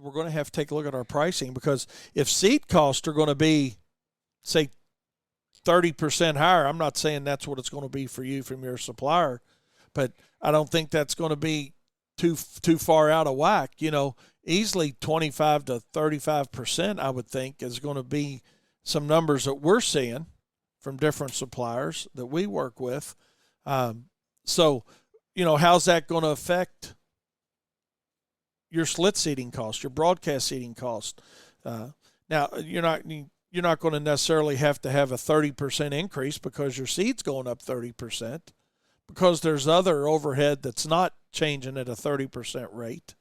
we're going to have to take a look at our pricing, because if seed costs are going to be, say, 30% higher, I'm not saying that's what it's going to be for you from your supplier, but I don't think that's going to be too far out of whack. Easily 25 to 35%, I would think, is going to be some numbers that we're seeing from different suppliers that we work with. So, how's that going to affect your slit seeding cost, your broadcast seeding cost? Now, you're not going to necessarily have to have a 30% increase because your seed's going up 30%, because there's other overhead that's not changing at a 30% rate.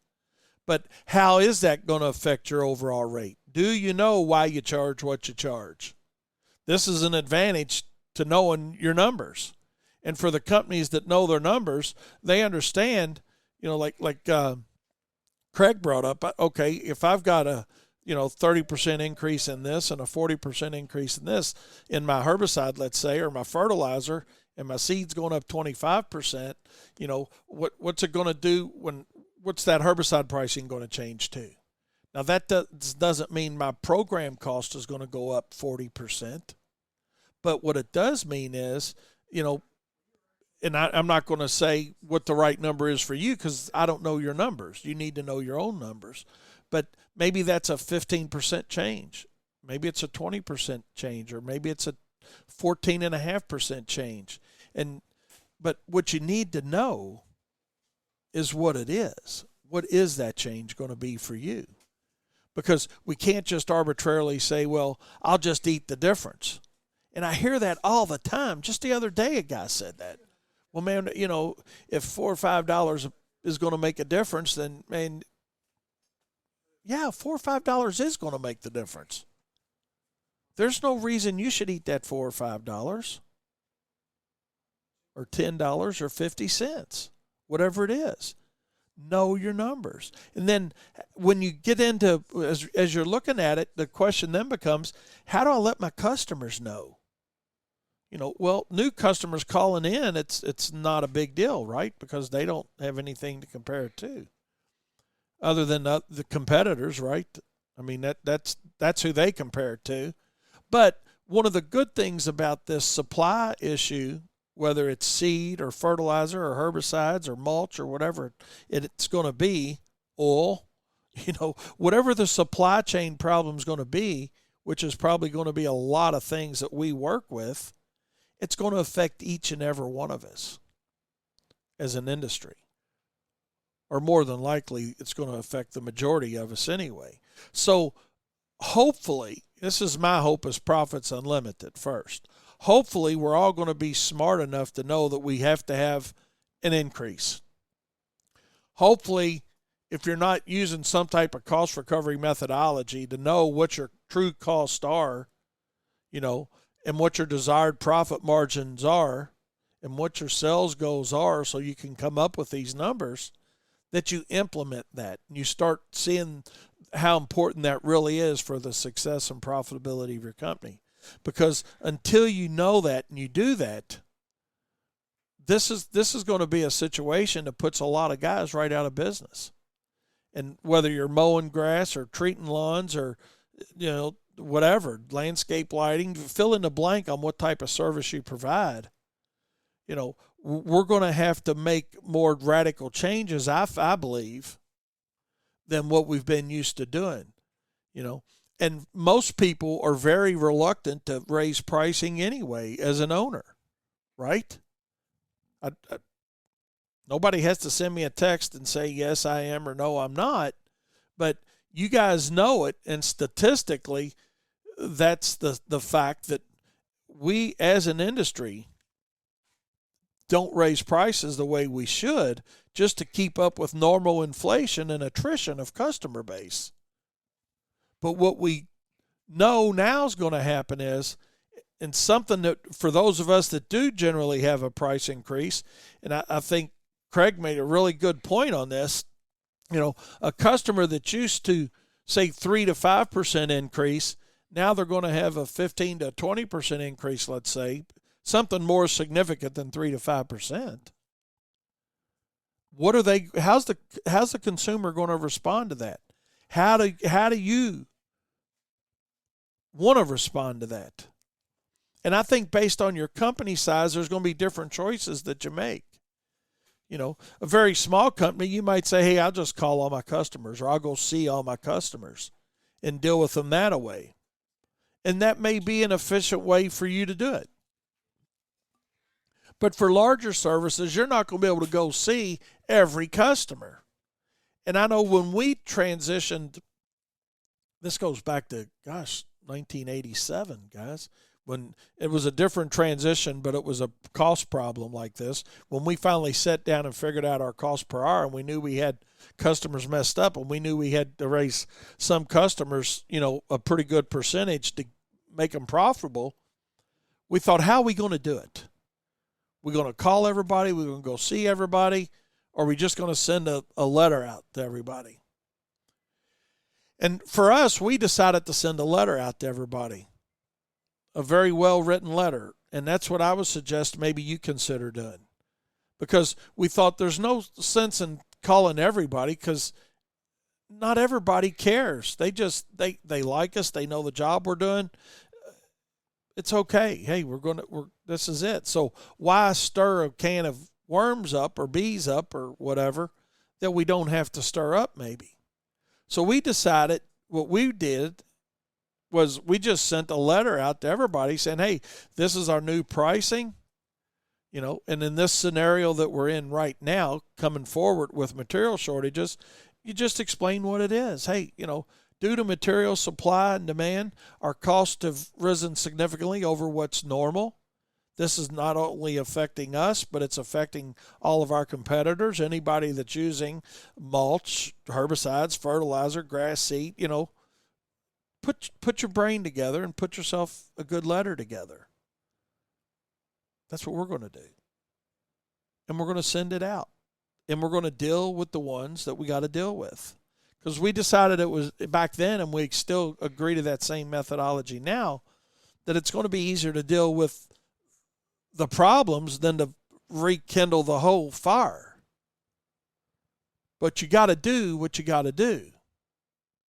But how is that going to affect your overall rate? Do you know why you charge what you charge? This is an advantage to knowing your numbers. And for the companies that know their numbers, they understand, like Craig brought up, okay, if I've got a 30% increase in this and a 40% increase in this in my herbicide, let's say, or my fertilizer, and my seed's going up 25%, what's it going to do what's that herbicide pricing going to change to? Now, that doesn't mean my program cost is going to go up 40%. But what it does mean is, and I'm not going to say what the right number is for you, because I don't know your numbers. You need to know your own numbers. But maybe that's a 15% change. Maybe it's a 20% change, or maybe it's a 14.5% change. But what you need to know is what it is. What is that change going to be for you? Because we can't just arbitrarily say, well, I'll just eat the difference. And I hear that all the time. Just the other day, a guy said that. Well, man, if $4 or $5 is going to make a difference, then, man, yeah, $4 or $5 is going to make the difference. There's no reason you should eat that $4 or $5 or $10 or 50 cents, whatever it is. Know your numbers. And then when you get into, as you're looking at it, the question then becomes, how do I let my customers know? Well, new customers calling in, it's not a big deal, right? Because they don't have anything to compare it to other than the competitors, right? I mean, that's who they compare it to. But one of the good things about this supply issue, whether it's seed or fertilizer or herbicides or mulch or whatever it's going to be, oil, whatever the supply chain problem is going to be, which is probably going to be a lot of things that we work with, it's going to affect each and every one of us as an industry. Or more than likely, it's going to affect the majority of us anyway. So hopefully, this is my hope as Profits Unlimited first. Hopefully, we're all going to be smart enough to know that we have to have an increase. Hopefully, if you're not using some type of cost recovery methodology to know what your true costs are, and what your desired profit margins are, and what your sales goals are, so you can come up with these numbers, that you implement that and you start seeing how important that really is for the success and profitability of your company. Because until you know that and you do that, this is going to be a situation that puts a lot of guys right out of business. And whether you're mowing grass or treating lawns or, whatever, landscape lighting, fill in the blank on what type of service you provide, we're going to have to make more radical changes, I believe, than what we've been used to doing, And most people are very reluctant to raise pricing anyway as an owner, right? Nobody has to send me a text and say, yes, I am, or no, I'm not. But you guys know it, and statistically, that's the fact that we as an industry don't raise prices the way we should just to keep up with normal inflation and attrition of customer base. But what we know now is going to happen is, and something that for those of us that do generally have a price increase, and I think Craig made a really good point on this, a customer that used to say 3 to 5% increase, now they're going to have a 15 to 20% increase, let's say, something more significant than 3 to 5%. How's the consumer going to respond to that? How do you want to respond to that? And I think based on your company size, there's going to be different choices that you make. You know, a very small company, you might say, hey, I'll just call all my customers, or I'll go see all my customers and deal with them that way. And that may be an efficient way for you to do it. But for larger services, you're not going to be able to go see every customer. And I know when we transitioned, this goes back to, 1987, guys, when it was a different transition, but it was a cost problem like this. When we finally sat down and figured out our cost per hour, and we knew we had customers messed up, and we knew we had to raise some customers, a pretty good percentage to make them profitable, we thought, how are we going to do it? We're going to call everybody, we're going to go see everybody, or are we just going to send a letter out to everybody? And for us, we decided to send a letter out to everybody, a very well-written letter. And that's what I would suggest maybe you consider doing. Because we thought there's no sense in calling everybody, because not everybody cares. They like us. They know the job we're doing. It's okay. Hey, this is it. So why stir a can of worms up or bees up or whatever that we don't have to stir up maybe? So we decided what we did was we just sent a letter out to everybody saying, hey, this is our new pricing, and in this scenario that we're in right now, coming forward with material shortages, you just explain what it is. Hey, due to material supply and demand, our costs have risen significantly over what's normal. This is not only affecting us, but it's affecting all of our competitors, anybody that's using mulch, herbicides, fertilizer, grass seed, Put your brain together and put yourself a good letter together. That's what we're going to do. And we're going to send it out. And we're going to deal with the ones that we got to deal with. Because we decided it was back then, and we still agree to that same methodology now, that it's going to be easier to deal with the problems than to rekindle the whole fire. But you got to do what you got to do.